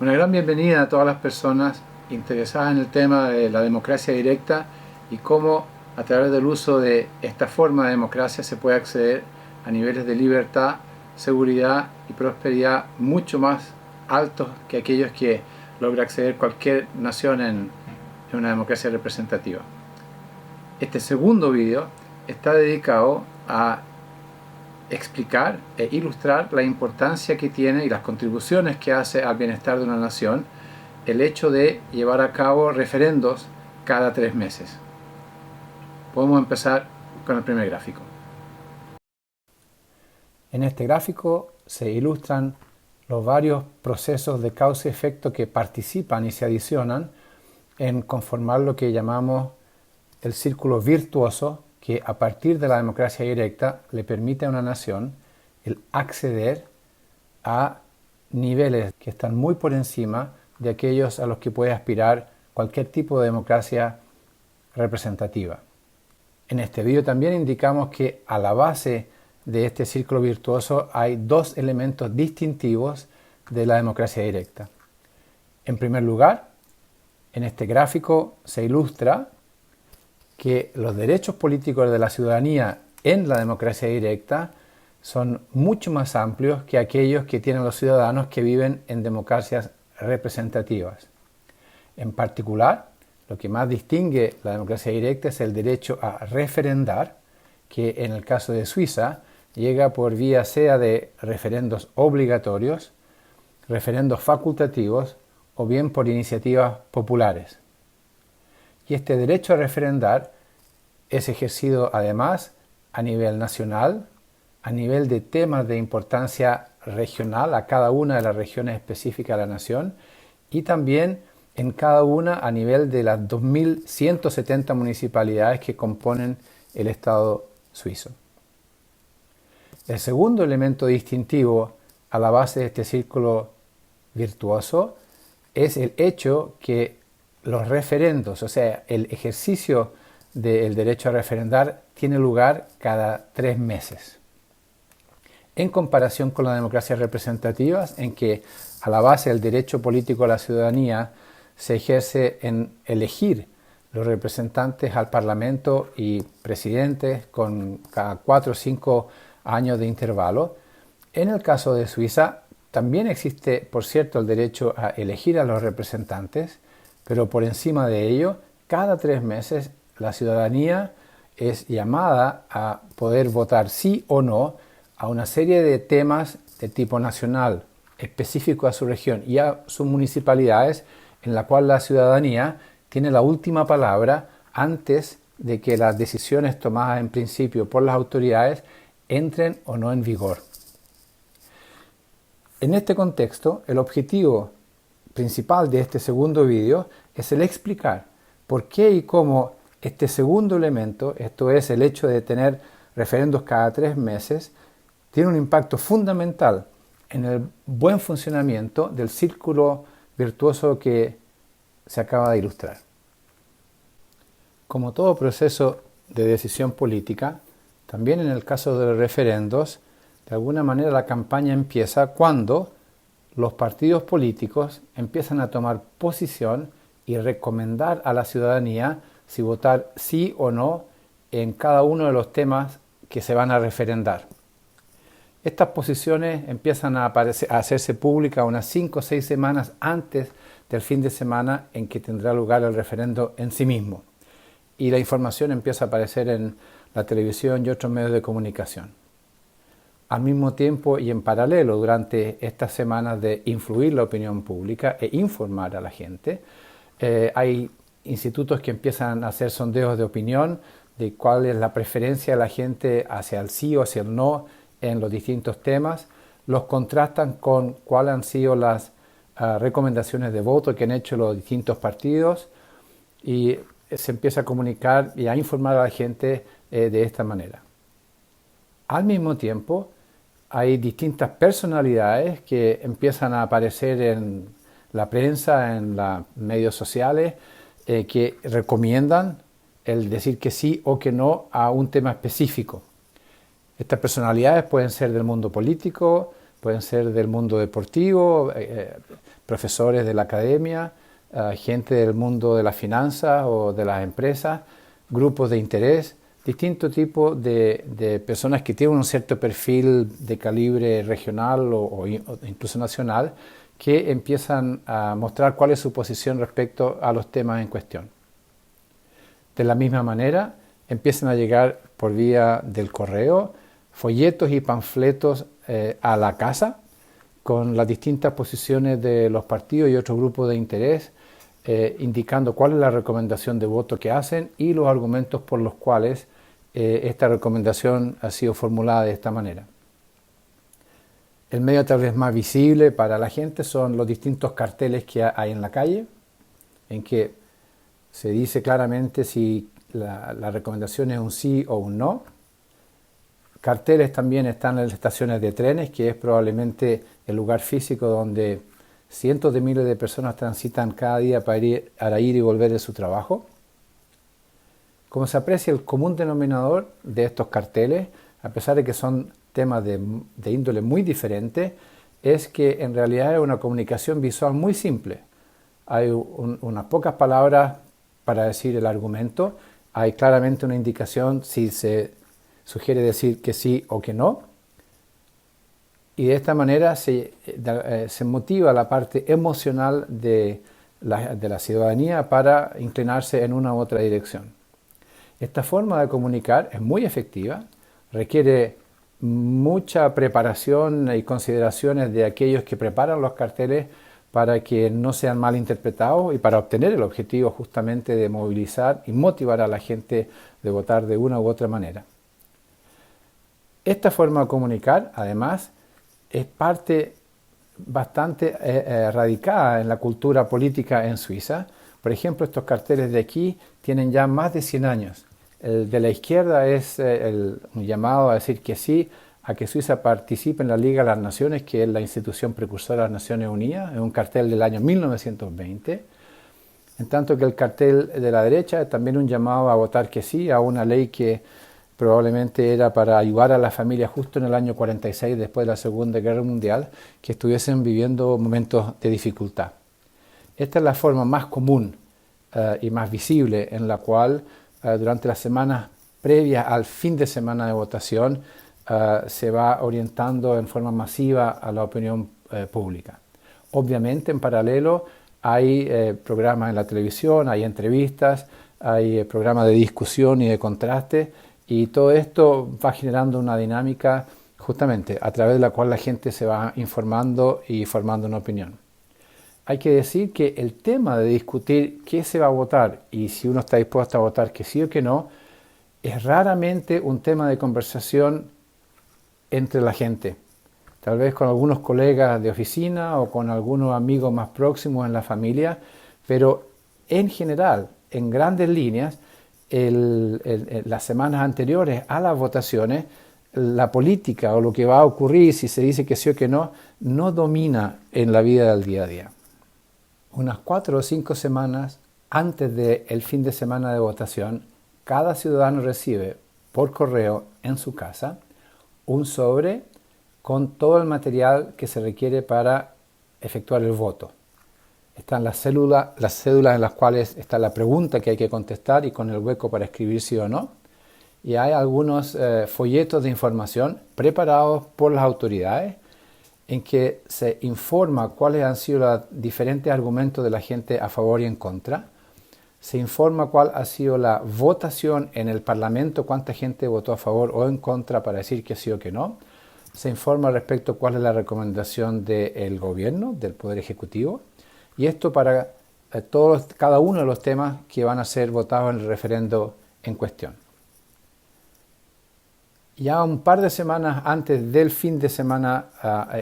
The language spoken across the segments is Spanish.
Una gran bienvenida a todas las personas interesadas en el tema de la democracia directa y cómo a través del uso de esta forma de democracia se puede acceder a niveles de libertad, seguridad y prosperidad mucho más altos que aquellos que logra acceder cualquier nación en una democracia representativa. Este segundo video está dedicado a explicar e ilustrar la importancia que tiene y las contribuciones que hace al bienestar de una nación el hecho de llevar a cabo referendos cada 3 meses. Podemos empezar con el primer gráfico. En este gráfico se ilustran los varios procesos de causa y efecto que participan y se adicionan en conformar lo que llamamos el círculo virtuoso que a partir de la democracia directa le permite a una nación el acceder a niveles que están muy por encima de aquellos a los que puede aspirar cualquier tipo de democracia representativa. En este vídeo también indicamos que a la base de este círculo virtuoso hay dos elementos distintivos de la democracia directa. En primer lugar, en este gráfico se ilustra que los derechos políticos de la ciudadanía en la democracia directa son mucho más amplios que aquellos que tienen los ciudadanos que viven en democracias representativas. En particular, lo que más distingue la democracia directa es el derecho a referendar, que en el caso de Suiza llega por vía sea de referendos obligatorios, referendos facultativos o bien por iniciativas populares. Y este derecho a referendar es ejercido además a nivel nacional, a nivel de temas de importancia regional a cada una de las regiones específicas de la nación y también en cada una a nivel de las 2.170 municipalidades que componen el Estado suizo. El segundo elemento distintivo a la base de este círculo virtuoso es el hecho que los referendos, o sea, el ejercicio del derecho a referendar tiene lugar cada 3 meses. En comparación con las democracias representativas, en que a la base del derecho político a la ciudadanía se ejerce en elegir los representantes al Parlamento y presidentes con cada 4 o 5 años de intervalo, en el caso de Suiza también existe, por cierto, el derecho a elegir a los representantes, pero por encima de ello, cada 3 meses la ciudadanía es llamada a poder votar sí o no a una serie de temas de tipo nacional, específico a su región y a sus municipalidades, en la cual la ciudadanía tiene la última palabra antes de que las decisiones tomadas en principio por las autoridades entren o no en vigor. En este contexto, el objetivo principal de este segundo vídeo es el explicar por qué y cómo este segundo elemento, esto es el hecho de tener referendos cada 3 meses, tiene un impacto fundamental en el buen funcionamiento del círculo virtuoso que se acaba de ilustrar. Como todo proceso de decisión política, también en el caso de los referendos, de alguna manera la campaña empieza cuando los partidos políticos empiezan a tomar posición y recomendar a la ciudadanía si votar sí o no en cada uno de los temas que se van a referendar. Estas posiciones empiezan a hacerse públicas unas 5 o 6 semanas antes del fin de semana en que tendrá lugar el referendo en sí mismo. Y la información empieza a aparecer en la televisión y otros medios de comunicación. Al mismo tiempo y en paralelo, durante estas semanas de influir la opinión pública e informar a la gente, hay institutos que empiezan a hacer sondeos de opinión de cuál es la preferencia de la gente hacia el sí o hacia el no en los distintos temas, los contrastan con cuáles han sido las recomendaciones de voto que han hecho los distintos partidos y se empieza a comunicar y a informar a la gente de esta manera. Al mismo tiempo, hay distintas personalidades que empiezan a aparecer en la prensa, en los medios sociales, que recomiendan el decir que sí o que no a un tema específico. Estas personalidades pueden ser del mundo político, pueden ser del mundo deportivo, profesores de la academia, gente del mundo de las finanzas o de las empresas, grupos de interés, distintos tipos de personas que tienen un cierto perfil de calibre regional o incluso nacional, que empiezan a mostrar cuál es su posición respecto a los temas en cuestión. De la misma manera, empiezan a llegar por vía del correo folletos y panfletos a la casa con las distintas posiciones de los partidos y otros grupos de interés, indicando cuál es la recomendación de voto que hacen y los argumentos por los cuales esta recomendación ha sido formulada de esta manera. El medio tal vez más visible para la gente son los distintos carteles que hay en la calle, en que se dice claramente si la recomendación es un sí o un no. Carteles también están en las estaciones de trenes, que es probablemente el lugar físico donde cientos de miles de personas transitan cada día para ir y volver de su trabajo. Como se aprecia, el común denominador de estos carteles, a pesar de que son temas de índole muy diferente, es que en realidad es una comunicación visual muy simple. Hay unas pocas palabras para decir el argumento, hay claramente una indicación si se sugiere decir que sí o que no, y de esta manera se motiva la parte emocional de la ciudadanía para inclinarse en una u otra dirección. Esta forma de comunicar es muy efectiva, requiere mucha preparación y consideraciones de aquellos que preparan los carteles para que no sean mal interpretados y para obtener el objetivo justamente de movilizar y motivar a la gente de votar de una u otra manera. Esta forma de comunicar, además, es parte bastante radicada en la cultura política en Suiza. Por ejemplo, estos carteles de aquí tienen ya más de 100 años. El de la izquierda es un llamado a decir que sí a que Suiza participe en la Liga de las Naciones, que es la institución precursora de las Naciones Unidas, es un cartel del año 1920, en tanto que el cartel de la derecha es también un llamado a votar que sí a una ley que probablemente era para ayudar a las familias justo en el año 46, después de la Segunda Guerra Mundial, que estuviesen viviendo momentos de dificultad. Esta es la forma más común y más visible en la cual durante las semanas previas al fin de semana de votación se va orientando en forma masiva a la opinión pública. Obviamente, en paralelo, hay programas en la televisión, hay entrevistas, hay programas de discusión y de contraste, y todo esto va generando una dinámica justamente a través de la cual la gente se va informando y formando una opinión. Hay que decir que el tema de discutir qué se va a votar y si uno está dispuesto a votar que sí o que no, es raramente un tema de conversación entre la gente. Tal vez con algunos colegas de oficina o con algunos amigos más próximos en la familia, pero en general, en grandes líneas, las semanas anteriores a las votaciones, la política o lo que va a ocurrir, si se dice que sí o que no, no domina en la vida del día a día. Unas 4 o 5 semanas antes del fin de semana de votación, cada ciudadano recibe por correo en su casa un sobre con todo el material que se requiere para efectuar el voto. Están las cédulas en las cuales está la pregunta que hay que contestar y con el hueco para escribir sí o no. Y hay algunos folletos de información preparados por las autoridades en que se informa cuáles han sido los diferentes argumentos de la gente a favor y en contra. Se informa cuál ha sido la votación en el Parlamento, cuánta gente votó a favor o en contra para decir que sí o que no. Se informa respecto a cuál es la recomendación del gobierno, del Poder Ejecutivo. Y esto para cada uno de los temas que van a ser votados en el referendo en cuestión. Ya un par de semanas antes del fin de semana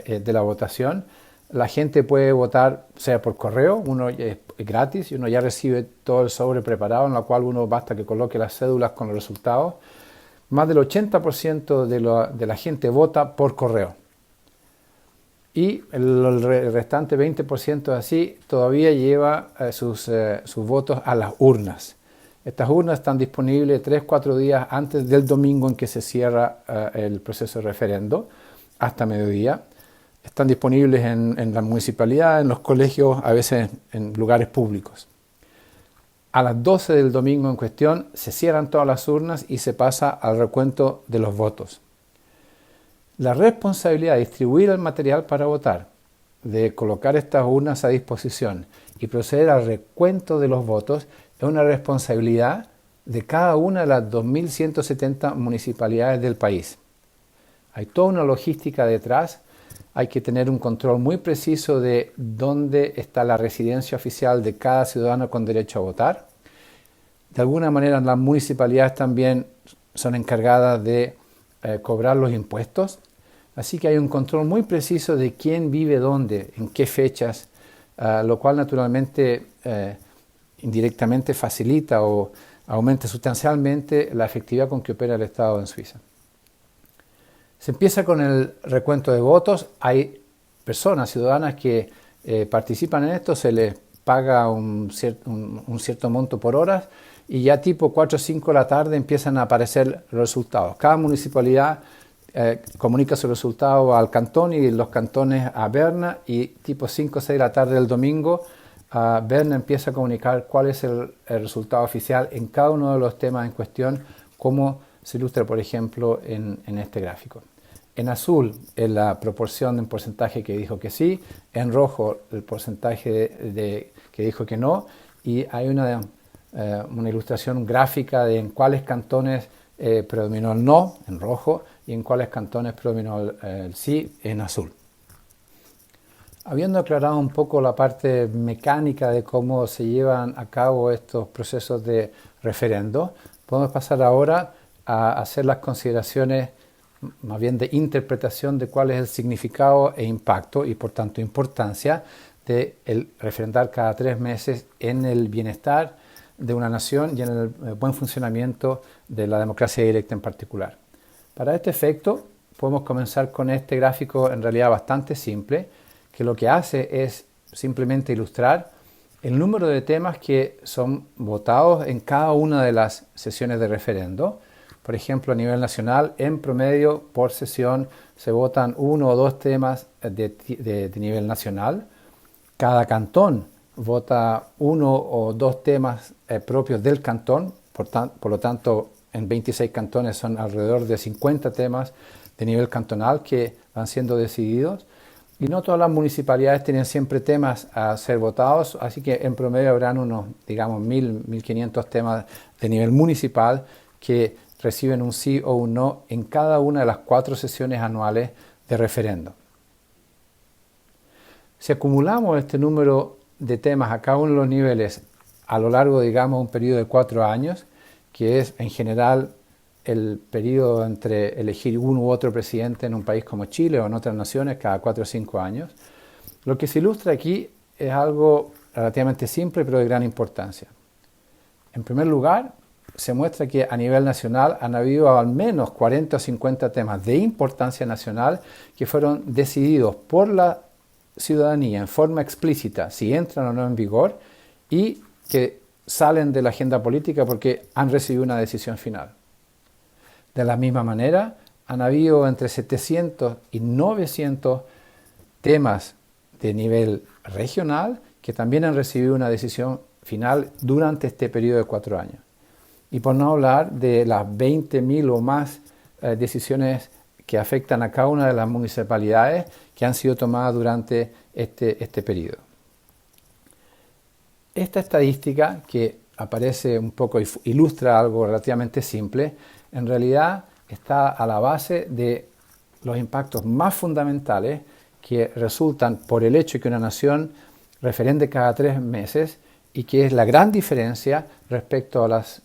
de la votación, la gente puede votar, sea por correo, uno es gratis y uno ya recibe todo el sobre preparado, en lo cual uno basta que coloque las cédulas con los resultados. Más del 80% de la gente vota por correo. Y el restante 20% así todavía lleva sus votos a las urnas. Estas urnas están disponibles 3-4 días antes del domingo en que se cierra el proceso de referendo, hasta mediodía. están disponibles en la municipalidad, en los colegios, a veces en lugares públicos. A las 12 del domingo en cuestión se cierran todas las urnas y se pasa al recuento de los votos. La responsabilidad de distribuir el material para votar, de colocar estas urnas a disposición y proceder al recuento de los votos es una responsabilidad de cada una de las 2.170 municipalidades del país. Hay toda una logística detrás, hay que tener un control muy preciso de dónde está la residencia oficial de cada ciudadano con derecho a votar. De alguna manera las municipalidades también son encargadas de cobrar los impuestos, así que hay un control muy preciso de quién vive dónde, en qué fechas, lo cual naturalmente indirectamente facilita o aumenta sustancialmente la efectividad con que opera el Estado en Suiza. Se empieza con el recuento de votos. Hay personas, ciudadanas que participan en esto, se les paga un cierto monto por horas y ya tipo 4 o 5 de la tarde empiezan a aparecer los resultados. Cada municipalidad comunica su resultado al cantón y los cantones a Berna, y tipo 5 o 6 de la tarde del domingo Berna empieza a comunicar cuál es el resultado oficial en cada uno de los temas en cuestión, como se ilustra por ejemplo en este gráfico. En azul es la proporción de un porcentaje que dijo que sí, en rojo el porcentaje que dijo que no, y hay una ilustración gráfica de en cuáles cantones predominó el no, en rojo, y en cuáles cantones predominó el sí, en azul. Habiendo aclarado un poco la parte mecánica de cómo se llevan a cabo estos procesos de referendo, podemos pasar ahora a hacer las consideraciones más bien de interpretación de cuál es el significado e impacto y por tanto importancia de el referendar cada 3 meses en el bienestar de una nación y en el buen funcionamiento de la democracia directa en particular. Para este efecto podemos comenzar con este gráfico en realidad bastante simple, que lo que hace es simplemente ilustrar el número de temas que son votados en cada una de las sesiones de referendo. Por ejemplo, a nivel nacional, en promedio, por sesión, se votan 1 o 2 temas de nivel nacional. Cada cantón vota 1 o 2 temas propios del cantón. Por lo tanto, en 26 cantones son alrededor de 50 temas de nivel cantonal que van siendo decididos. Y no todas las municipalidades tienen siempre temas a ser votados, así que en promedio habrán unos, digamos, 1.000, 1.500 temas de nivel municipal que reciben un sí o un no en cada una de las 4 sesiones anuales de referendo. Si acumulamos este número de temas a cada uno de los niveles a lo largo, digamos, un periodo de 4 años, que es en general el periodo entre elegir uno u otro presidente en un país como Chile o en otras naciones cada 4 o 5 años, lo que se ilustra aquí es algo relativamente simple pero de gran importancia. En primer lugar, se muestra que a nivel nacional han habido al menos 40 o 50 temas de importancia nacional que fueron decididos por la ciudadanía en forma explícita si entran o no en vigor y que salen de la agenda política porque han recibido una decisión final. De la misma manera, han habido entre 700 y 900 temas de nivel regional que también han recibido una decisión final durante este periodo de 4 años. Y por no hablar de las 20.000 o más decisiones que afectan a cada una de las municipalidades que han sido tomadas durante este periodo. Esta estadística, que aparece un poco, ilustra algo relativamente simple, en realidad está a la base de los impactos más fundamentales que resultan por el hecho de que una nación referende cada 3 meses y que es la gran diferencia respecto a las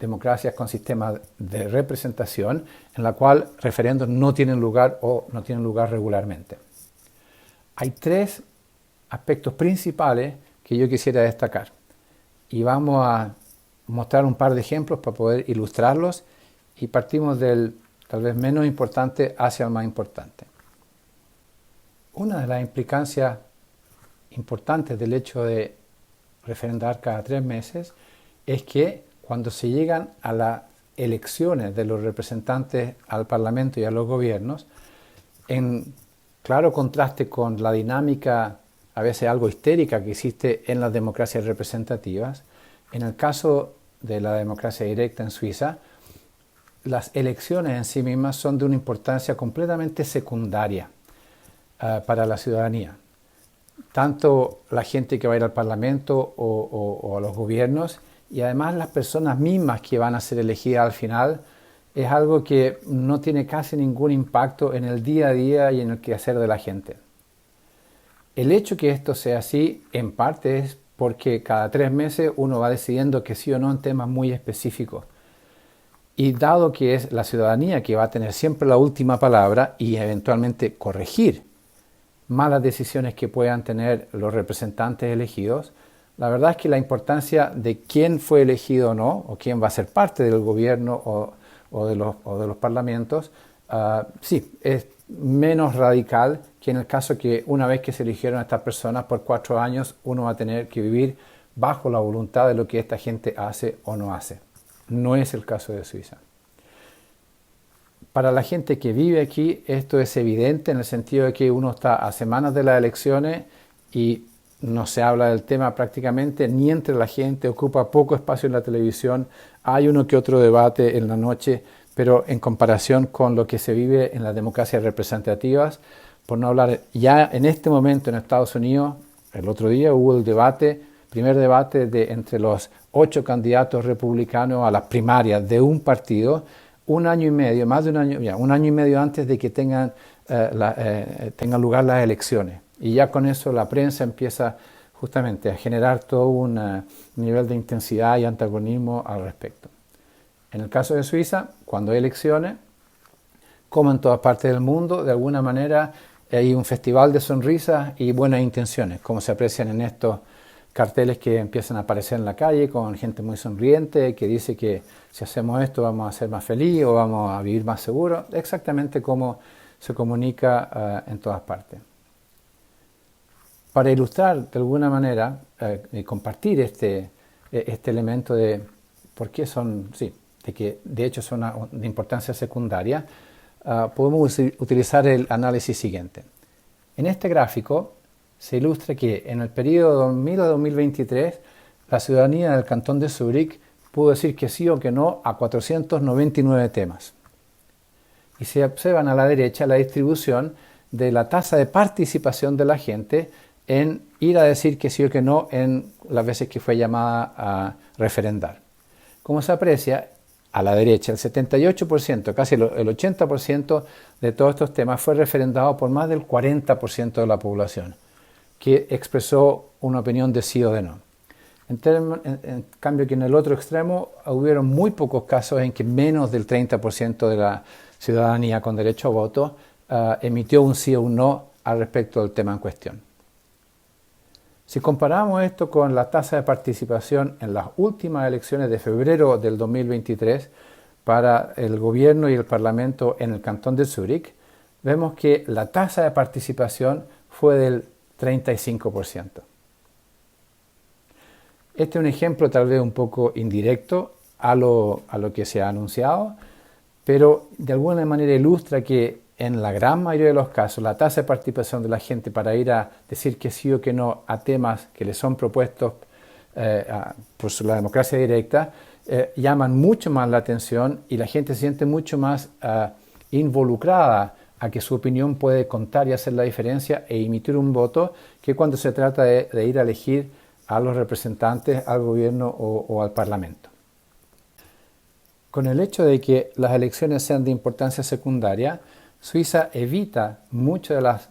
democracias con sistemas de representación en la cual referendos no tienen lugar o no tienen lugar regularmente. Hay 3 aspectos principales que yo quisiera destacar y vamos a mostrar un par de ejemplos para poder ilustrarlos y partimos del tal vez menos importante hacia el más importante. Una de las implicancias importantes del hecho de referendar cada 3 meses es que cuando se llegan a las elecciones de los representantes al Parlamento y a los gobiernos, en claro contraste con la dinámica, a veces algo histérica, que existe en las democracias representativas. En el caso de la democracia directa en Suiza, las elecciones en sí mismas son de una importancia completamente secundaria para la ciudadanía. Tanto la gente que va a ir al Parlamento o a los gobiernos, y además las personas mismas que van a ser elegidas al final, es algo que no tiene casi ningún impacto en el día a día y en el quehacer de la gente. El hecho que esto sea así, en parte, es porque cada 3 meses uno va decidiendo que sí o no en temas muy específicos. Y dado que es la ciudadanía que va a tener siempre la última palabra y eventualmente corregir malas decisiones que puedan tener los representantes elegidos, la verdad es que la importancia de quién fue elegido o no, o quién va a ser parte del gobierno o de los parlamentos, sí, es menos radical que en el caso que una vez que se eligieron a estas personas por 4 años, uno va a tener que vivir bajo la voluntad de lo que esta gente hace o no hace. No es el caso de Suiza. Para la gente que vive aquí, esto es evidente en el sentido de que uno está a semanas de las elecciones y no se habla del tema prácticamente ni entre la gente, ocupa poco espacio en la televisión, hay uno que otro debate en la noche, pero en comparación con lo que se vive en las democracias representativas, por no hablar ya en este momento en Estados Unidos, el otro día hubo el primer debate entre los 8 candidatos republicanos a las primarias de un partido, un año y medio, más de un año y medio antes de que tengan lugar las elecciones. Y ya con eso la prensa empieza justamente a generar todo un nivel de intensidad y antagonismo al respecto. En el caso de Suiza, cuando hay elecciones, como en todas partes del mundo, de alguna manera hay un festival de sonrisas y buenas intenciones, como se aprecian en estos carteles que empiezan a aparecer en la calle con gente muy sonriente que dice que si hacemos esto vamos a ser más felices o vamos a vivir más seguros, exactamente como se comunica en todas partes. Para ilustrar de alguna manera y compartir este elemento de por qué son, sí, de que de hecho son de importancia secundaria, podemos utilizar el análisis siguiente. En este gráfico se ilustra que en el periodo 2000 a 2023 la ciudadanía del cantón de Zúrich pudo decir que sí o que no a 499 temas. Y se observan a la derecha la distribución de la tasa de participación de la gente en ir a decir que sí o que no en las veces que fue llamada a referendar. Como se aprecia, a la derecha, el 78%, casi el 80% de todos estos temas fue referendado por más del 40% de la población, que expresó una opinión de sí o de no. En cambio que en el otro extremo hubieron muy pocos casos en que menos del 30% de la ciudadanía con derecho a voto emitió un sí o un no al respecto del tema en cuestión. Si comparamos esto con la tasa de participación en las últimas elecciones de febrero del 2023 para el gobierno y el parlamento en el cantón de Zúrich, vemos que la tasa de participación fue del 35%. Este es un ejemplo tal vez un poco indirecto a lo que se ha anunciado, pero de alguna manera ilustra que en la gran mayoría de los casos la tasa de participación de la gente para ir a decir que sí o que no a temas que les son propuestos por la democracia directa llaman mucho más la atención y la gente se siente mucho más involucrada a que su opinión puede contar y hacer la diferencia e emitir un voto que cuando se trata de ir a elegir a los representantes, al gobierno o al parlamento. Con el hecho de que las elecciones sean de importancia secundaria, Suiza evita muchos de los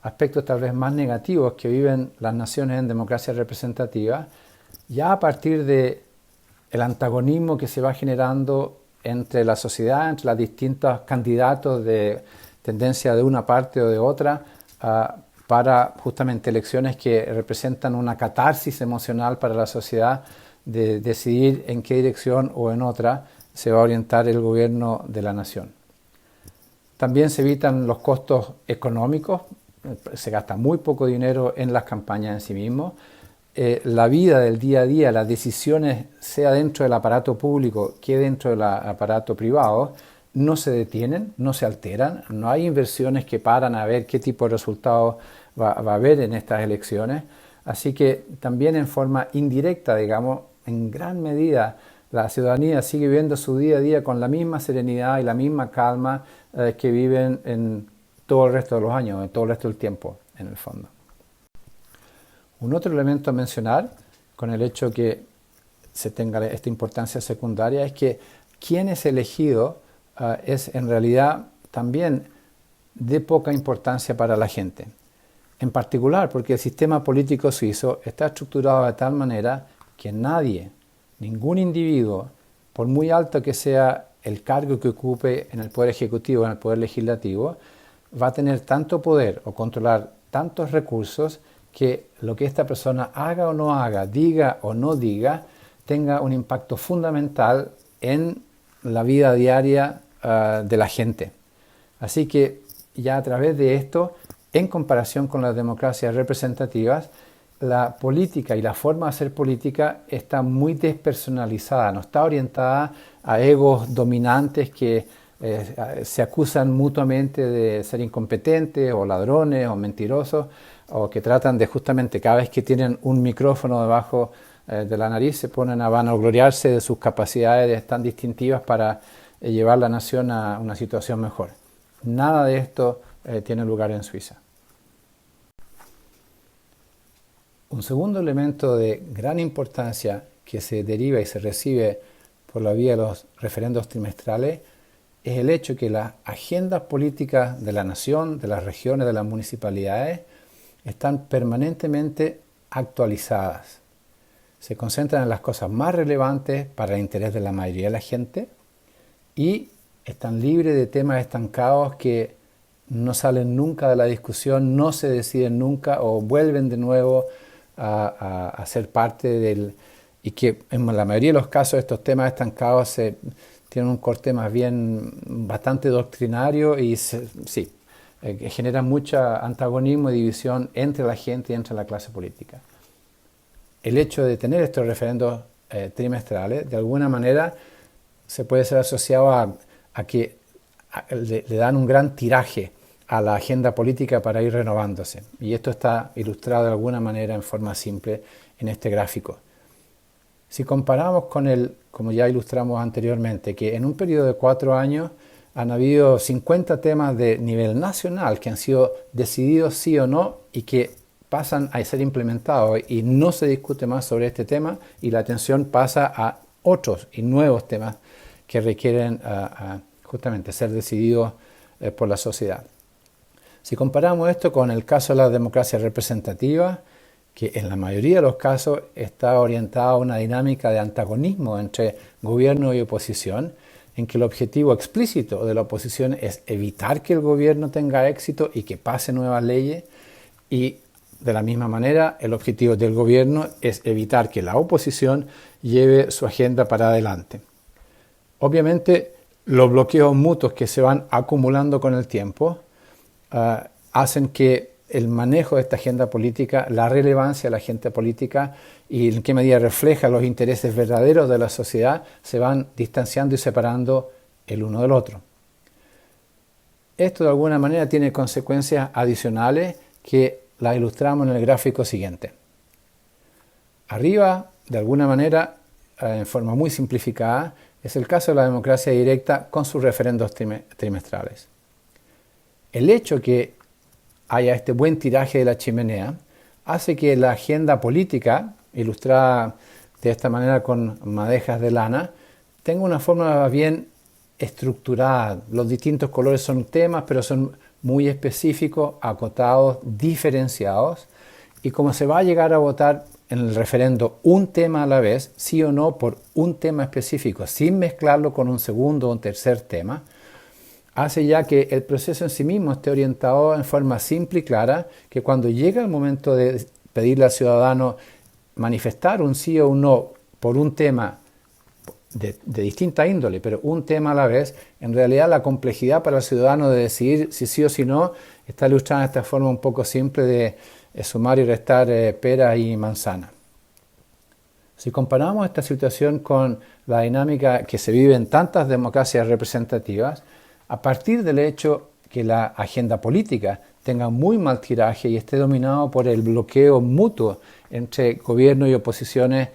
aspectos tal vez más negativos que viven las naciones en democracia representativa, ya a partir del antagonismo que se va generando entre la sociedad, entre los distintos candidatos de tendencia de una parte o de otra, para justamente elecciones que representan una catarsis emocional para la sociedad de decidir en qué dirección o en otra se va a orientar el gobierno de la nación. También se evitan los costos económicos, se gasta muy poco dinero en las campañas en sí mismos. La vida del día a día, las decisiones, sea dentro del aparato público que dentro del aparato privado, no se detienen, no se alteran, no hay inversiones que paran a ver qué tipo de resultados va a haber en estas elecciones. Así que también en forma indirecta, digamos, en gran medida, la ciudadanía sigue viviendo su día a día con la misma serenidad y la misma calma que viven en todo el resto de los años, en todo el resto del tiempo, en el fondo. Un otro elemento a mencionar, con el hecho que se tenga esta importancia secundaria, es que quien es elegido es en realidad también de poca importancia para la gente. En particular porque el sistema político suizo está estructurado de tal manera que nadie, ningún individuo, por muy alto que sea el cargo que ocupe en el Poder Ejecutivo o en el Poder Legislativo, va a tener tanto poder o controlar tantos recursos que lo que esta persona haga o no haga, diga o no diga, tenga un impacto fundamental en la vida diaria de la gente. Así que ya a través de esto, en comparación con las democracias representativas, la política y la forma de hacer política está muy despersonalizada, no está orientada a egos dominantes que se acusan mutuamente de ser incompetentes o ladrones o mentirosos, o que tratan de justamente cada vez que tienen un micrófono debajo de la nariz se ponen a vanagloriarse de sus capacidades tan distintivas para llevar la nación a una situación mejor. Nada de esto tiene lugar en Suiza. Un segundo elemento de gran importancia que se deriva y se recibe por la vía de los referendos trimestrales es el hecho que las agendas políticas de la nación, de las regiones, de las municipalidades, están permanentemente actualizadas. Se concentran en las cosas más relevantes para el interés de la mayoría de la gente y están libres de temas estancados que no salen nunca de la discusión, no se deciden nunca o vuelven de nuevo a ser parte del... y que en la mayoría de los casos estos temas estancados tienen un corte más bien bastante doctrinario y generan mucho antagonismo y división entre la gente y entre la clase política. El hecho de tener estos referendos trimestrales, de alguna manera, se puede ser asociado a que le dan un gran tiraje a la agenda política para ir renovándose. Y esto está ilustrado de alguna manera en forma simple en este gráfico. Si comparamos con como ya ilustramos anteriormente, que en un periodo de 4 años han habido 50 temas de nivel nacional que han sido decididos sí o no y que pasan a ser implementados y no se discute más sobre este tema y la atención pasa a otros y nuevos temas que requieren justamente ser decididos por la sociedad. Si comparamos esto con el caso de la democracia representativa, que en la mayoría de los casos está orientada a una dinámica de antagonismo entre gobierno y oposición, en que el objetivo explícito de la oposición es evitar que el gobierno tenga éxito y que pase nuevas leyes, y de la misma manera el objetivo del gobierno es evitar que la oposición lleve su agenda para adelante. Obviamente, los bloqueos mutuos que se van acumulando con el tiempo hacen que el manejo de esta agenda política, la relevancia de la agenda política y en qué medida refleja los intereses verdaderos de la sociedad, se van distanciando y separando el uno del otro. Esto de alguna manera tiene consecuencias adicionales que las ilustramos en el gráfico siguiente. Arriba, de alguna manera, en forma muy simplificada, es el caso de la democracia directa con sus referendos trimestrales. El hecho que haya este buen tiraje de la chimenea hace que la agenda política, ilustrada de esta manera con madejas de lana, tenga una forma bien estructurada. Los distintos colores son temas, pero son muy específicos, acotados, diferenciados. Y como se va a llegar a votar en el referendo un tema a la vez, sí o no, por un tema específico, sin mezclarlo con un segundo o un tercer tema, hace ya que el proceso en sí mismo esté orientado en forma simple y clara, que cuando llega el momento de pedirle al ciudadano manifestar un sí o un no por un tema de distinta índole, pero un tema a la vez, en realidad la complejidad para el ciudadano de decidir si sí o si no está ilustrada de esta forma un poco simple de sumar y restar peras y manzanas. Si comparamos esta situación con la dinámica que se vive en tantas democracias representativas, a partir del hecho que la agenda política tenga muy mal tiraje y esté dominado por el bloqueo mutuo entre gobierno y oposiciones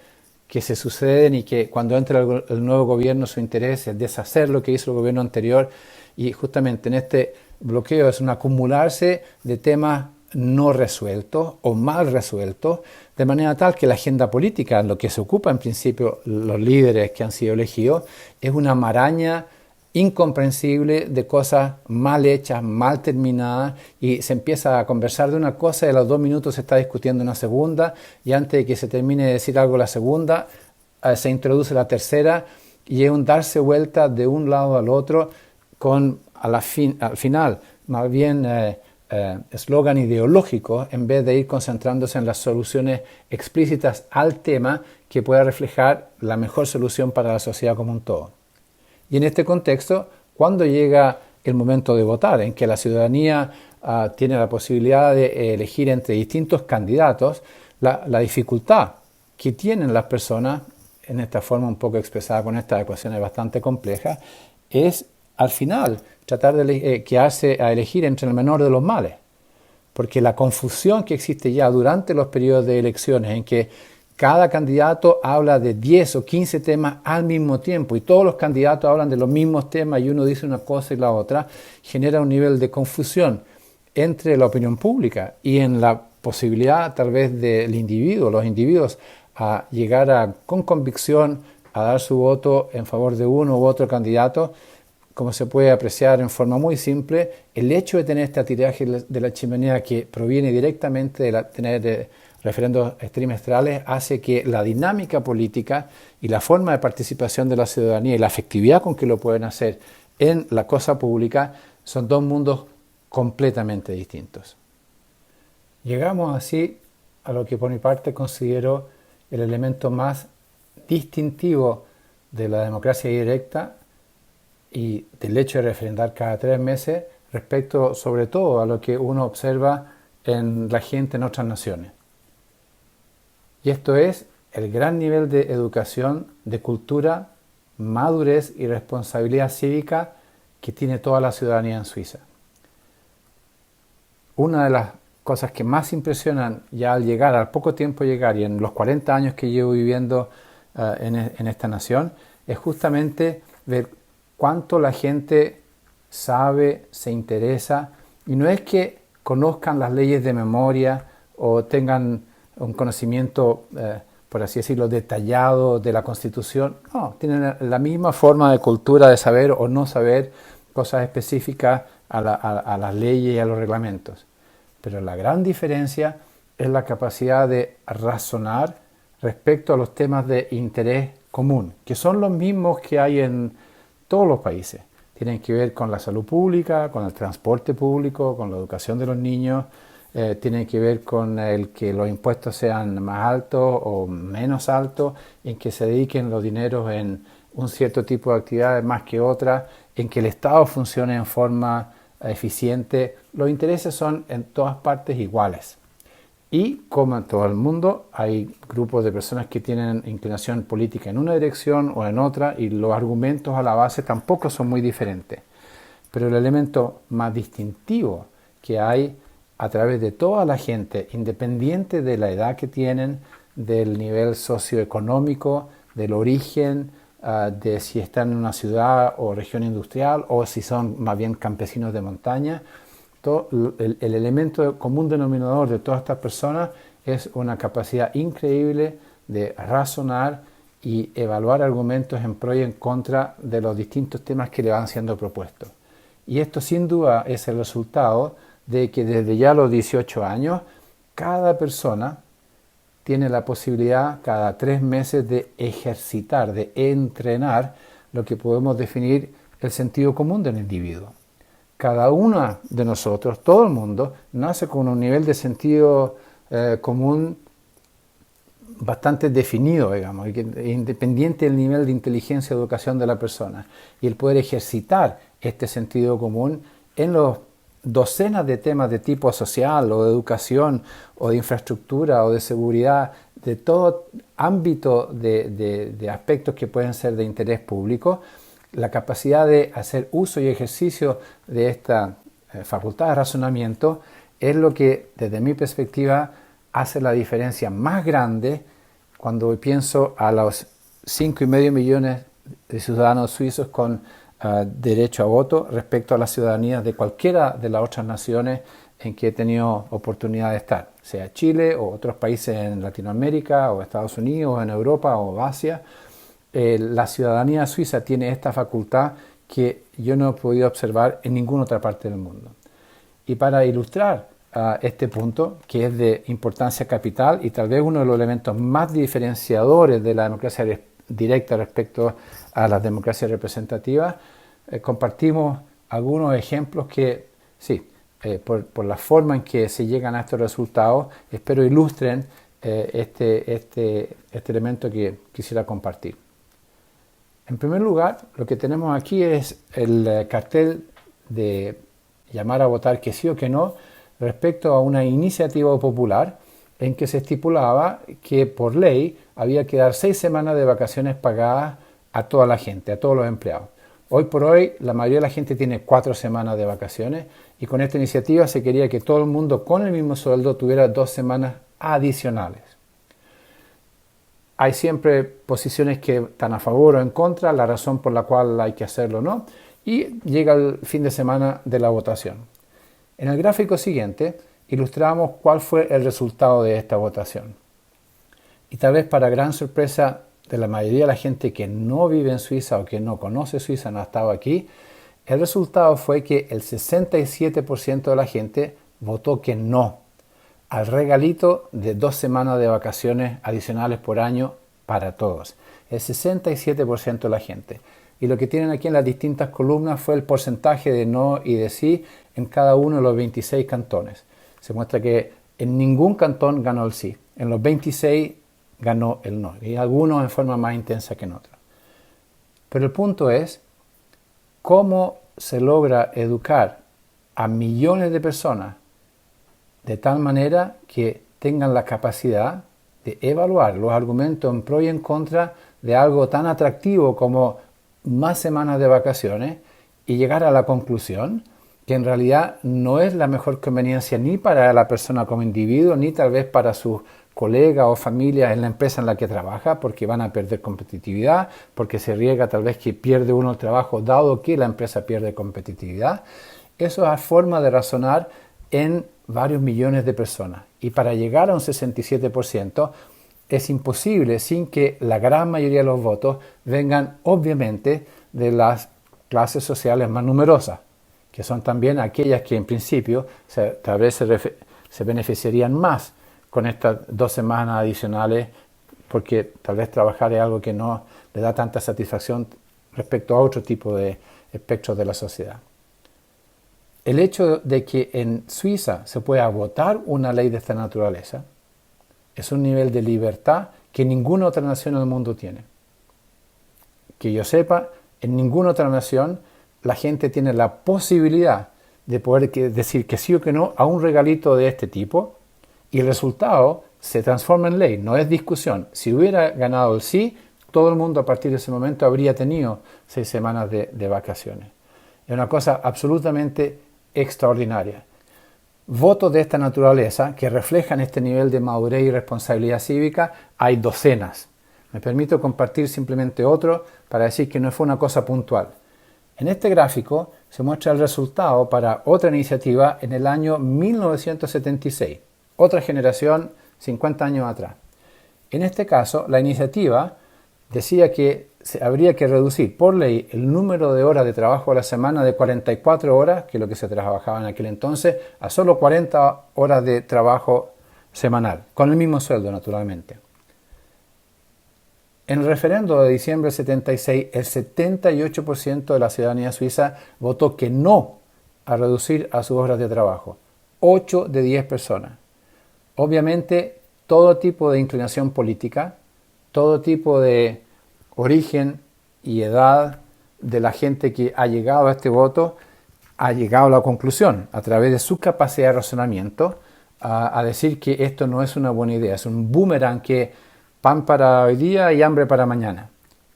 que se suceden, y que cuando entra el nuevo gobierno su interés es deshacer lo que hizo el gobierno anterior, y justamente en este bloqueo es un acumularse de temas no resueltos o mal resueltos, de manera tal que la agenda política, en lo que se ocupa en principio los líderes que han sido elegidos, es una maraña incomprensible de cosas mal hechas, mal terminadas, y se empieza a conversar de una cosa y a los 2 minutos se está discutiendo una segunda, y antes de que se termine de decir algo la segunda, se introduce la tercera, y es un darse vuelta de un lado al otro con al final más bien eslogan ideológicos, en vez de ir concentrándose en las soluciones explícitas al tema que pueda reflejar la mejor solución para la sociedad como un todo. Y en este contexto, cuando llega el momento de votar, en que la ciudadanía tiene la posibilidad de elegir entre distintos candidatos, la dificultad que tienen las personas, en esta forma un poco expresada con estas ecuaciones bastante complejas, es al final tratar de quedarse a elegir entre el menor de los males. Porque la confusión que existe ya durante los periodos de elecciones, en que cada candidato habla de 10 o 15 temas al mismo tiempo y todos los candidatos hablan de los mismos temas y uno dice una cosa y la otra, genera un nivel de confusión entre la opinión pública y en la posibilidad tal vez del individuo, los individuos, a llegar con convicción a dar su voto en favor de uno u otro candidato. Como se puede apreciar en forma muy simple, el hecho de tener este tiraje de la chimenea que proviene directamente de tener referendos trimestrales hace que la dinámica política y la forma de participación de la ciudadanía y la efectividad con que lo pueden hacer en la cosa pública son dos mundos completamente distintos. Llegamos así a lo que por mi parte considero el elemento más distintivo de la democracia directa y del hecho de referendar cada 3 meses respecto sobre todo a lo que uno observa en la gente en otras naciones. Y esto es el gran nivel de educación, de cultura, madurez y responsabilidad cívica que tiene toda la ciudadanía en Suiza. Una de las cosas que más impresionan ya al llegar, al poco tiempo llegar y en los 40 años que llevo viviendo en esta nación, es justamente ver cuánto la gente sabe, se interesa, y no es que conozcan las leyes de memoria o tengan un conocimiento, por así decirlo, detallado de la Constitución. No, tienen la misma forma de cultura de saber o no saber cosas específicas a las leyes y a los reglamentos. Pero la gran diferencia es la capacidad de razonar respecto a los temas de interés común, que son los mismos que hay en todos los países. Tienen que ver con la salud pública, con el transporte público, con la educación de los niños, tienen que ver con el que los impuestos sean más altos o menos altos, en que se dediquen los dineros en un cierto tipo de actividades más que otras, en que el Estado funcione en forma eficiente. Los intereses son en todas partes iguales. Y como en todo el mundo, hay grupos de personas que tienen inclinación política en una dirección o en otra, y los argumentos a la base tampoco son muy diferentes. Pero el elemento más distintivo que hay a través de toda la gente, independiente de la edad que tienen, del nivel socioeconómico, del origen, de si están en una ciudad o región industrial o si son más bien campesinos de montaña, el elemento común denominador de todas estas personas es una capacidad increíble de razonar y evaluar argumentos en pro y en contra de los distintos temas que le van siendo propuestos. Y esto sin duda es el resultado de que desde ya los 18 años, cada persona tiene la posibilidad cada 3 meses de ejercitar, de entrenar lo que podemos definir el sentido común del individuo. Cada uno de nosotros, todo el mundo, nace con un nivel de sentido común bastante definido, digamos, independiente del nivel de inteligencia y educación de la persona. Y el poder ejercitar este sentido común en los docenas de temas de tipo social o de educación o de infraestructura o de seguridad, de todo ámbito de aspectos que pueden ser de interés público. La capacidad de hacer uso y ejercicio de esta facultad de razonamiento es lo que, desde mi perspectiva, hace la diferencia más grande cuando pienso a los 5,5 millones de ciudadanos suizos con derecho a voto respecto a las ciudadanías de cualquiera de las otras naciones en que he tenido oportunidad de estar, sea Chile o otros países en Latinoamérica o Estados Unidos o en Europa o Asia. La ciudadanía suiza tiene esta facultad que yo no he podido observar en ninguna otra parte del mundo. Y para ilustrar este punto, que es de importancia capital y tal vez uno de los elementos más diferenciadores de la democracia directa respecto a las democracias representativas, compartimos algunos ejemplos que, sí, por la forma en que se llegan a estos resultados, espero ilustren este elemento que quisiera compartir. En primer lugar, lo que tenemos aquí es el cartel de llamar a votar que sí o que no respecto a una iniciativa popular en que se estipulaba que por ley había que dar 6 semanas de vacaciones pagadas a toda la gente, a todos los empleados. Hoy por hoy la mayoría de la gente tiene 4 semanas de vacaciones y con esta iniciativa se quería que todo el mundo con el mismo sueldo tuviera 2 semanas adicionales. Hay siempre posiciones que están a favor o en contra, la razón por la cual hay que hacerlo o no, y llega el fin de semana de la votación. En el gráfico siguiente ilustramos cuál fue el resultado de esta votación. Y tal vez para gran sorpresa de la mayoría de la gente que no vive en Suiza o que no conoce Suiza, no ha estado aquí, el resultado fue que el 67% de la gente votó que no al regalito de 2 semanas de vacaciones adicionales por año para todos. El 67% de la gente. Y lo que tienen aquí en las distintas columnas fue el porcentaje de no y de sí en cada uno de los 26 cantones. Se muestra que en ningún cantón ganó el sí. En los 26 ganó el no. Y algunos en forma más intensa que en otros. Pero el punto es cómo se logra educar a millones de personas de tal manera que tengan la capacidad de evaluar los argumentos en pro y en contra de algo tan atractivo como más semanas de vacaciones y llegar a la conclusión que en realidad no es la mejor conveniencia ni para la persona como individuo, ni tal vez para sus colegas o familias en la empresa en la que trabaja, porque van a perder competitividad, porque se riesga tal vez que pierde uno el trabajo dado que la empresa pierde competitividad. Eso es la forma de razonar en varios millones de personas. Y para llegar a un 67% es imposible sin que la gran mayoría de los votos vengan obviamente de las clases sociales más numerosas, que son también aquellas que en principio tal vez se beneficiarían más con estas 2 semanas adicionales, porque tal vez trabajar es algo que no le da tanta satisfacción respecto a otro tipo de espectros de la sociedad. El hecho de que en Suiza se pueda votar una ley de esta naturaleza es un nivel de libertad que ninguna otra nación del mundo tiene. Que yo sepa, en ninguna otra nación la gente tiene la posibilidad de poder decir que sí o que no a un regalito de este tipo y el resultado se transforma en ley, no es discusión. Si hubiera ganado el sí, todo el mundo a partir de ese momento habría tenido 6 semanas de vacaciones. Es una cosa absolutamente extraordinaria. Votos de esta naturaleza que reflejan este nivel de madurez y responsabilidad cívica hay docenas. Me permito compartir simplemente otro para decir que no fue una cosa puntual. En este gráfico se muestra el resultado para otra iniciativa en el año 1976, otra generación 50 años atrás. En este caso, la iniciativa decía que habría que reducir por ley el número de horas de trabajo a la semana de 44 horas, que es lo que se trabajaba en aquel entonces, a solo 40 horas de trabajo semanal, con el mismo sueldo naturalmente. En el referendo de diciembre del 76, el 78% de la ciudadanía suiza votó que no a reducir a sus horas de trabajo. 8 de 10 personas. Obviamente, todo tipo de inclinación política, todo tipo de origen y edad de la gente que ha llegado a este voto ha llegado a la conclusión, a través de su capacidad de razonamiento, a decir que esto no es una buena idea, es un boomerang que pan para hoy día y hambre para mañana.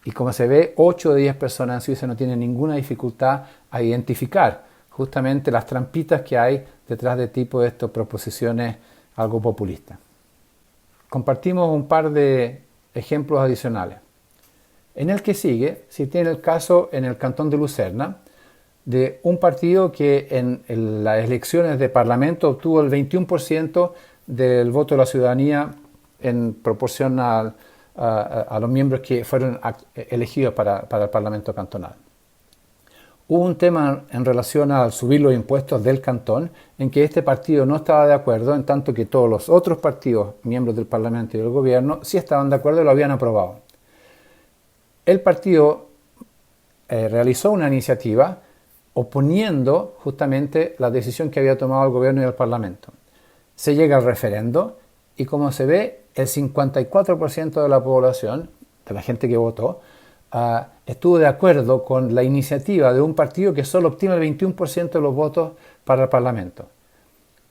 Y como se ve, 8 de 10 personas en Suiza no tienen ninguna dificultad a identificar justamente las trampitas que hay detrás de tipo de estas proposiciones algo populistas. Compartimos un par de ejemplos adicionales. En el que sigue, se tiene el caso en el cantón de Lucerna, de un partido que en las elecciones de parlamento obtuvo el 21% del voto de la ciudadanía en proporción a los miembros que fueron elegidos para el parlamento cantonal. Hubo un tema en relación al subir los impuestos del cantón en que este partido no estaba de acuerdo, en tanto que todos los otros partidos, miembros del parlamento y del gobierno, sí estaban de acuerdo y lo habían aprobado. El partido realizó una iniciativa oponiendo justamente la decisión que había tomado el gobierno y el parlamento. Se llega al referendo y, como se ve, el 54% de la población, de la gente que votó, estuvo de acuerdo con la iniciativa de un partido que solo obtiene el 21% de los votos para el parlamento.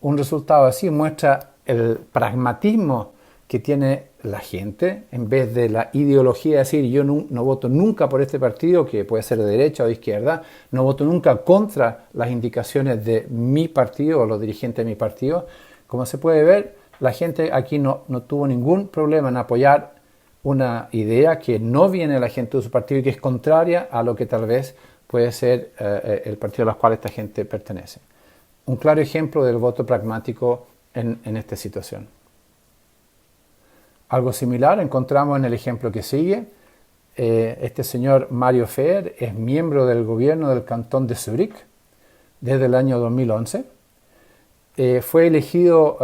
Un resultado así muestra el pragmatismo que tiene la gente, en vez de la ideología de decir yo no voto nunca por este partido, que puede ser de derecha o de izquierda, no voto nunca contra las indicaciones de mi partido o los dirigentes de mi partido. Como se puede ver, la gente aquí no tuvo ningún problema en apoyar una idea que no viene de la gente de su partido y que es contraria a lo que tal vez puede ser el partido al cual esta gente pertenece. Un claro ejemplo del voto pragmático en esta situación. Algo similar encontramos en el ejemplo que sigue. Este señor Mario Fehr es miembro del gobierno del cantón de Zúrich desde el año 2011. Fue elegido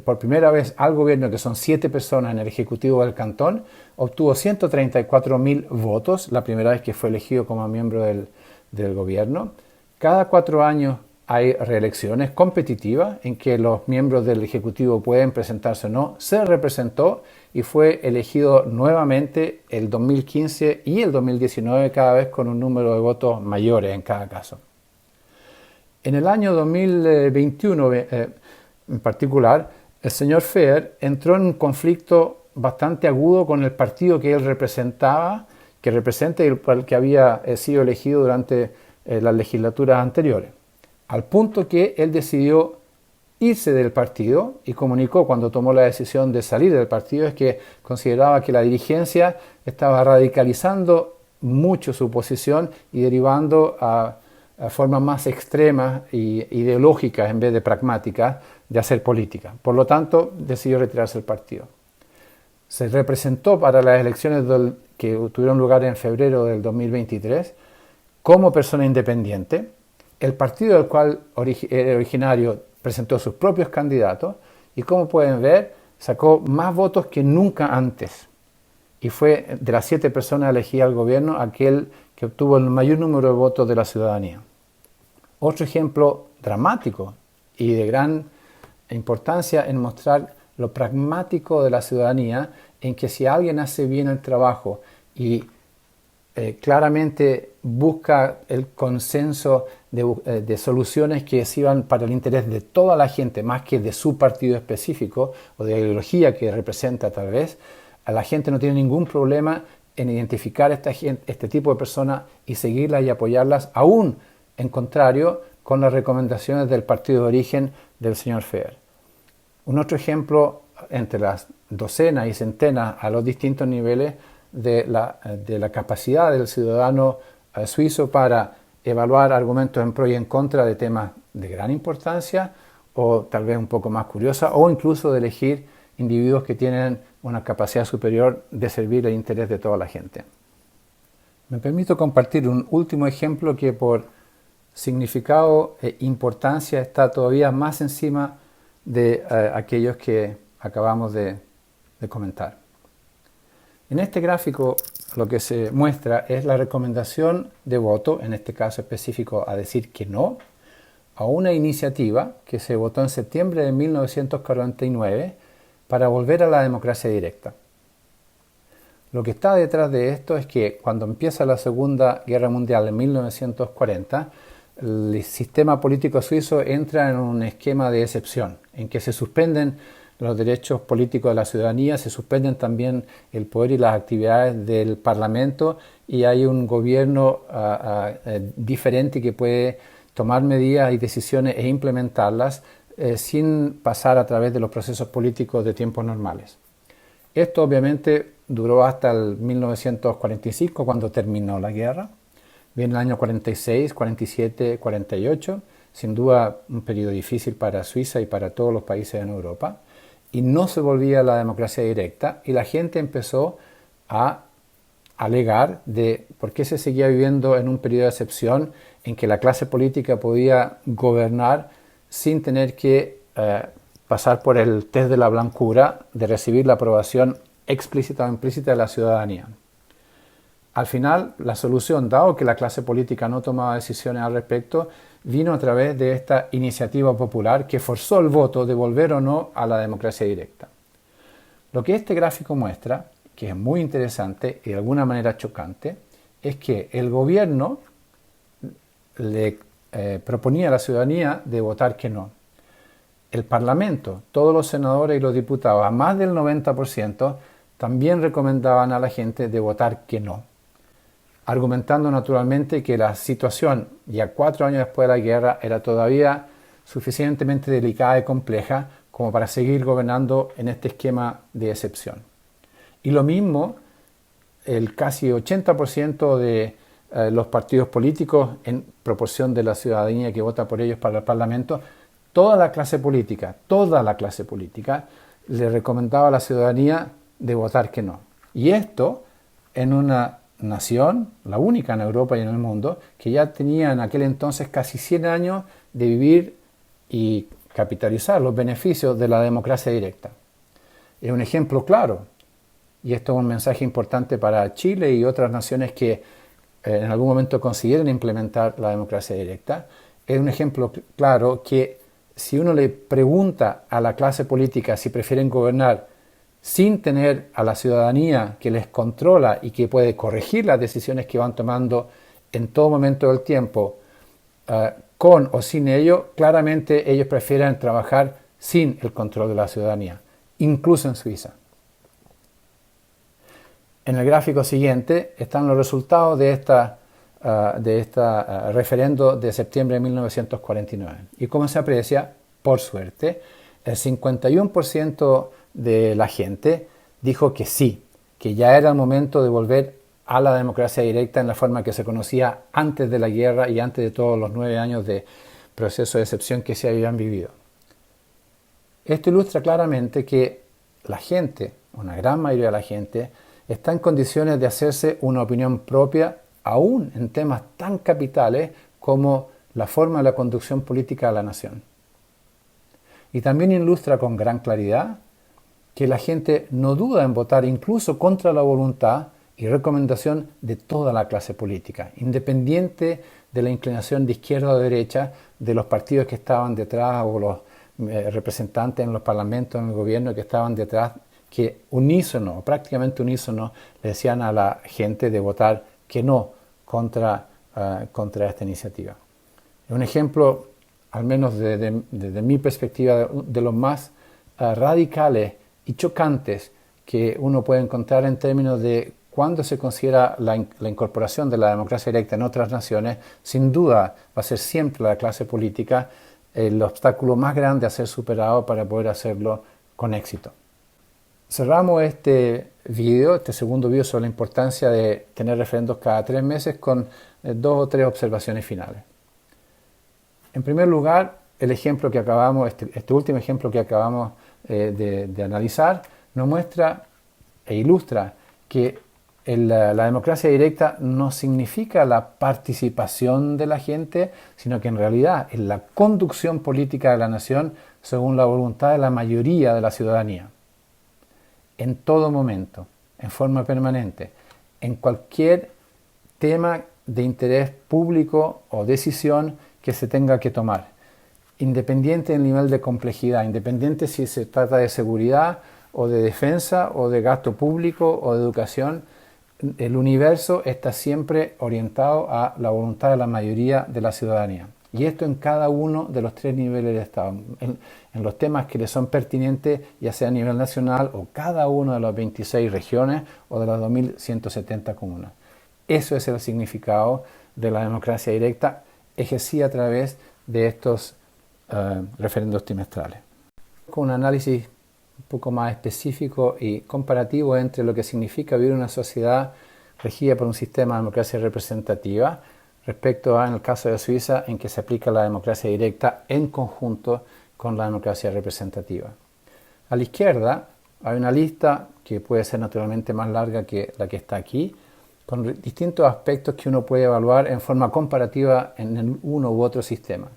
por primera vez al gobierno, que son 7 personas en el ejecutivo del cantón. Obtuvo 134.000 votos, la primera vez que fue elegido como miembro del gobierno. Cada 4 años hay reelecciones competitivas en que los miembros del Ejecutivo pueden presentarse o no. Se representó y fue elegido nuevamente el 2015 y el 2019, cada vez con un número de votos mayores en cada caso. En el año 2021 en particular, el señor Fehr entró en un conflicto bastante agudo con el partido que él representa y el que había sido elegido durante las legislaturas anteriores. Al punto que él decidió irse del partido y comunicó cuando tomó la decisión de salir del partido es que consideraba que la dirigencia estaba radicalizando mucho su posición y derivando a formas más extremas e ideológicas en vez de pragmáticas de hacer política. Por lo tanto, decidió retirarse del partido. Se representó para las elecciones que tuvieron lugar en febrero del 2023 como persona independiente. El partido del cual era originario presentó sus propios candidatos y, como pueden ver, sacó más votos que nunca antes. Y fue de las 7 personas elegidas al gobierno aquel que obtuvo el mayor número de votos de la ciudadanía. Otro ejemplo dramático y de gran importancia en mostrar lo pragmático de la ciudadanía, en que si alguien hace bien el trabajo y claramente busca el consenso de soluciones que sirvan para el interés de toda la gente, más que de su partido específico o de la ideología que representa tal vez, a la gente no tiene ningún problema en identificar este tipo de personas y seguirlas y apoyarlas, aún en contrario con las recomendaciones del partido de origen del señor Fehr. Un otro ejemplo, entre las docenas y centenas a los distintos niveles, de la capacidad del ciudadano suizo para evaluar argumentos en pro y en contra de temas de gran importancia o tal vez un poco más curiosa, o incluso de elegir individuos que tienen una capacidad superior de servir el interés de toda la gente. Me permito compartir un último ejemplo que por significado e importancia está todavía más encima de aquellos que acabamos de comentar. En este gráfico lo que se muestra es la recomendación de voto, en este caso específico a decir que no, a una iniciativa que se votó en septiembre de 1949 para volver a la democracia directa. Lo que está detrás de esto es que cuando empieza la Segunda Guerra Mundial en 1940, el sistema político suizo entra en un esquema de excepción, en que se suspenden los derechos políticos de la ciudadanía, se suspenden también el poder y las actividades del Parlamento y hay un gobierno diferente que puede tomar medidas y decisiones e implementarlas sin pasar a través de los procesos políticos de tiempos normales. Esto obviamente duró hasta el 1945, cuando terminó la guerra. Viene el año 46, 47, 48, sin duda un periodo difícil para Suiza y para todos los países en Europa, y no se volvía a la democracia directa, y la gente empezó a alegar de por qué se seguía viviendo en un periodo de excepción en que la clase política podía gobernar sin tener que pasar por el test de la blancura de recibir la aprobación explícita o implícita de la ciudadanía. Al final, la solución, dado que la clase política no tomaba decisiones al respecto, vino a través de esta iniciativa popular que forzó el voto de volver o no a la democracia directa. Lo que este gráfico muestra, que es muy interesante y de alguna manera chocante, es que el gobierno le proponía a la ciudadanía de votar que no. El Parlamento, todos los senadores y los diputados, a más del 90%, también recomendaban a la gente de votar que no, argumentando naturalmente que la situación, ya 4 años después de la guerra, era todavía suficientemente delicada y compleja como para seguir gobernando en este esquema de excepción. Y lo mismo, el casi 80% de los partidos políticos en proporción de la ciudadanía que vota por ellos para el Parlamento, toda la clase política le recomendaba a la ciudadanía de votar que no. Y esto en una nación, la única en Europa y en el mundo, que ya tenía en aquel entonces casi 100 años de vivir y capitalizar los beneficios de la democracia directa. Es un ejemplo claro, y esto es un mensaje importante para Chile y otras naciones que en algún momento consideren implementar la democracia directa. Es un ejemplo claro que si uno le pregunta a la clase política si prefieren gobernar sin tener a la ciudadanía que les controla y que puede corregir las decisiones que van tomando en todo momento del tiempo, con o sin ello, claramente ellos prefieren trabajar sin el control de la ciudadanía, incluso en Suiza. En el gráfico siguiente están los resultados de esta referendo de septiembre de 1949. Y como se aprecia, por suerte, el 51% de la gente dijo que sí, que ya era el momento de volver a la democracia directa en la forma que se conocía antes de la guerra y antes de todos los 9 años de proceso de excepción que se habían vivido. Esto ilustra claramente que la gente, una gran mayoría de la gente, está en condiciones de hacerse una opinión propia aún en temas tan capitales como la forma de la conducción política de la nación. Y también ilustra con gran claridad que la gente no duda en votar incluso contra la voluntad y recomendación de toda la clase política, independiente de la inclinación de izquierda o de derecha de los partidos que estaban detrás o los representantes en los parlamentos, en el gobierno que estaban detrás, que unísono, prácticamente unísono, le decían a la gente de votar que no contra esta iniciativa. Es un ejemplo, al menos desde mi perspectiva, de los más radicales y chocantes que uno puede encontrar en términos de cuando se considera la incorporación de la democracia directa en otras naciones. Sin duda va a ser siempre la clase política el obstáculo más grande a ser superado para poder hacerlo con éxito. Cerramos este video, este segundo video sobre la importancia de tener referendos cada 3 meses con 2 o 3 observaciones finales. En primer lugar, el ejemplo que acabamos, este último ejemplo que acabamos de analizar, nos muestra e ilustra que la democracia directa no significa la participación de la gente, sino que en realidad es la conducción política de la nación según la voluntad de la mayoría de la ciudadanía. En todo momento, en forma permanente, en cualquier tema de interés público o decisión que se tenga que tomar, independiente del nivel de complejidad, independiente si se trata de seguridad o de defensa o de gasto público o de educación, el universo está siempre orientado a la voluntad de la mayoría de la ciudadanía. Y esto en cada uno de los 3 niveles de Estado, en los temas que le son pertinentes, ya sea a nivel nacional o cada una de las 26 regiones o de las 2.170 comunas. Eso es el significado de la democracia directa ejercida a través de estos referendos trimestrales. Con un análisis un poco más específico y comparativo entre lo que significa vivir en una sociedad regida por un sistema de democracia representativa respecto a, en el caso de Suiza, en que se aplica la democracia directa en conjunto con la democracia representativa. A la izquierda hay una lista que puede ser naturalmente más larga que la que está aquí, con distintos aspectos que uno puede evaluar en forma comparativa en uno u otro sistema.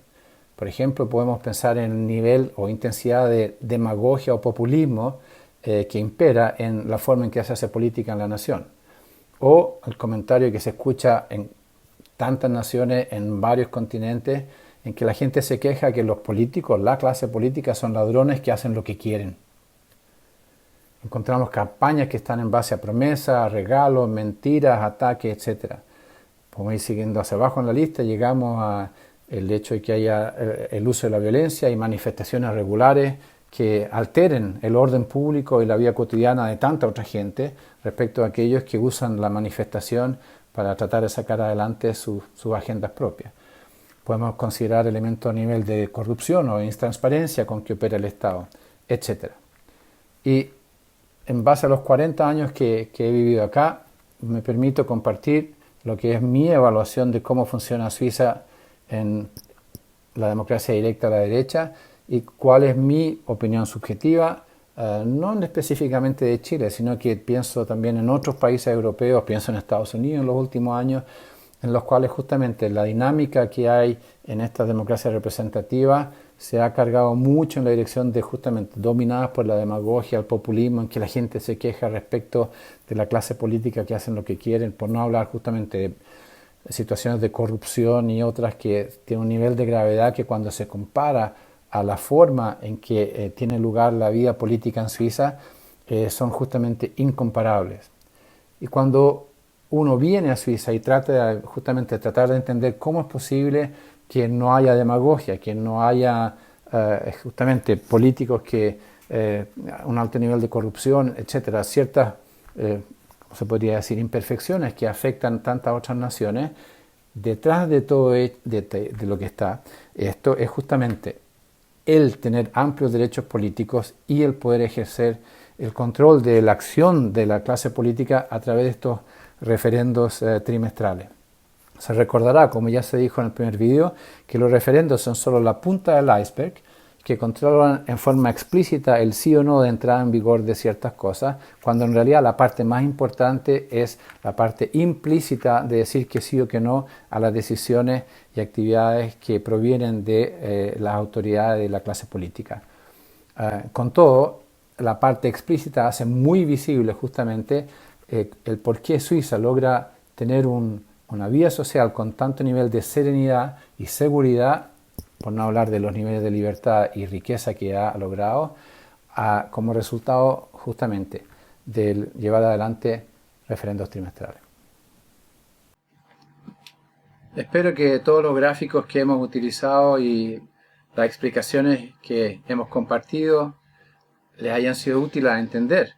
Por ejemplo, podemos pensar en el nivel o intensidad de demagogia o populismo que impera en la forma en que se hace política en la nación. O el comentario que se escucha en tantas naciones, en varios continentes, en que la gente se queja que los políticos, la clase política, son ladrones que hacen lo que quieren. Encontramos campañas que están en base a promesas, regalos, mentiras, ataques, etc. Podemos ir siguiendo hacia abajo en la lista, llegamos a el hecho de que haya el uso de la violencia y manifestaciones regulares que alteren el orden público y la vida cotidiana de tanta otra gente respecto a aquellos que usan la manifestación para tratar de sacar adelante sus agendas propias. Podemos considerar elementos a nivel de corrupción o intransparencia con que opera el Estado, etc. Y en base a los 40 años que he vivido acá, me permito compartir lo que es mi evaluación de cómo funciona Suiza en la democracia directa a la derecha y cuál es mi opinión subjetiva, no específicamente de Chile, sino que pienso también en otros países europeos, pienso en Estados Unidos en los últimos años, en los cuales justamente la dinámica que hay en esta democracia representativa se ha cargado mucho en la dirección de justamente dominadas por la demagogia, el populismo, en que la gente se queja respecto de la clase política que hacen lo que quieren, por no hablar justamente de situaciones de corrupción y otras que tienen un nivel de gravedad que cuando se compara a la forma en que tiene lugar la vida política en Suiza son justamente incomparables. Y cuando uno viene a Suiza y trata justamente de tratar de entender cómo es posible que no haya demagogia, que no haya justamente políticos que un alto nivel de corrupción, etcétera, ciertas se podría decir imperfecciones que afectan tantas otras naciones, detrás de todo de lo que está esto es justamente el tener amplios derechos políticos y el poder ejercer el control de la acción de la clase política a través de estos referendos trimestrales. Se recordará, como ya se dijo en el primer vídeo, que los referendos son solo la punta del iceberg, que controlan en forma explícita el sí o no de entrada en vigor de ciertas cosas, cuando en realidad la parte más importante es la parte implícita de decir que sí o que no a las decisiones y actividades que provienen de las autoridades de la clase política. Con todo, la parte explícita hace muy visible justamente el por qué Suiza logra tener una vida social con tanto nivel de serenidad y seguridad, por no hablar de los niveles de libertad y riqueza que ha logrado, como resultado justamente de llevar adelante referendos trimestrales. Espero que todos los gráficos que hemos utilizado y las explicaciones que hemos compartido les hayan sido útiles a entender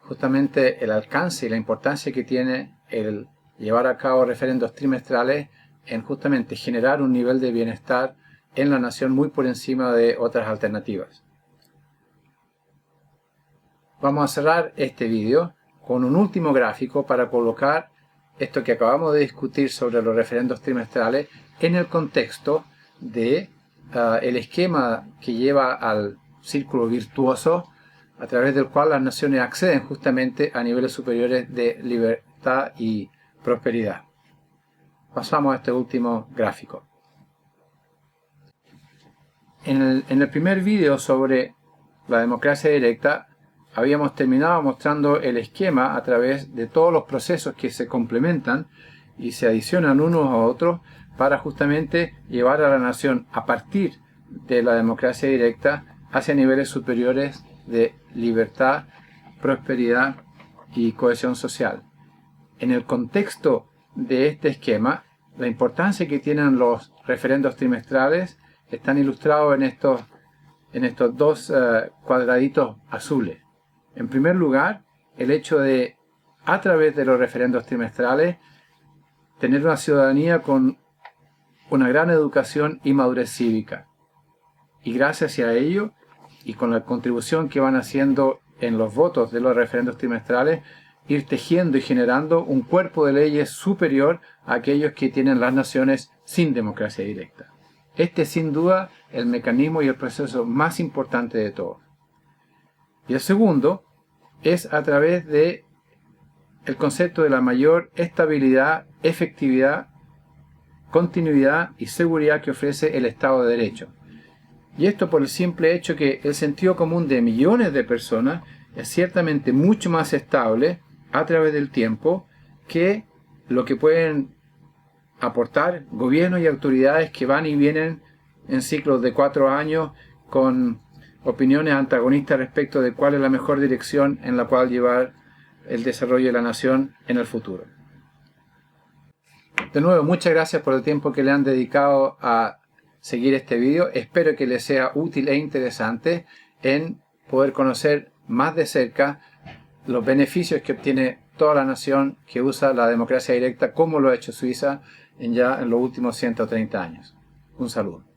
justamente el alcance y la importancia que tiene el llevar a cabo referendos trimestrales en justamente generar un nivel de bienestar en la nación muy por encima de otras alternativas. Vamos a cerrar este vídeo con un último gráfico para colocar esto que acabamos de discutir sobre los referendos trimestrales en el contexto de el esquema que lleva al círculo virtuoso a través del cual las naciones acceden justamente a niveles superiores de libertad y prosperidad. Pasamos a este último gráfico. En el primer vídeo sobre la democracia directa habíamos terminado mostrando el esquema a través de todos los procesos que se complementan y se adicionan unos a otros para justamente llevar a la nación a partir de la democracia directa hacia niveles superiores de libertad, prosperidad y cohesión social. en el contexto de este esquema, la importancia que tienen los referendos trimestrales están ilustrados en estos dos cuadraditos azules. En primer lugar, el hecho de, a través de los referendos trimestrales, tener una ciudadanía con una gran educación y madurez cívica. Y gracias a ello, y con la contribución que van haciendo en los votos de los referendos trimestrales, ir tejiendo y generando un cuerpo de leyes superior a aquellos que tienen las naciones sin democracia directa. Este es sin duda el mecanismo y el proceso más importante de todos. Y el segundo es a través de el concepto de la mayor estabilidad, efectividad, continuidad y seguridad que ofrece el Estado de Derecho. Y esto por el simple hecho que el sentido común de millones de personas es ciertamente mucho más estable a través del tiempo que lo que pueden aportar gobiernos y autoridades que van y vienen en ciclos de 4 años con opiniones antagonistas respecto de cuál es la mejor dirección en la cual llevar el desarrollo de la nación en el futuro. De nuevo, muchas gracias por el tiempo que le han dedicado a seguir este vídeo. Espero que les sea útil e interesante en poder conocer más de cerca los beneficios que obtiene toda la nación que usa la democracia directa, como lo ha hecho Suiza en los últimos 130 años. Un saludo.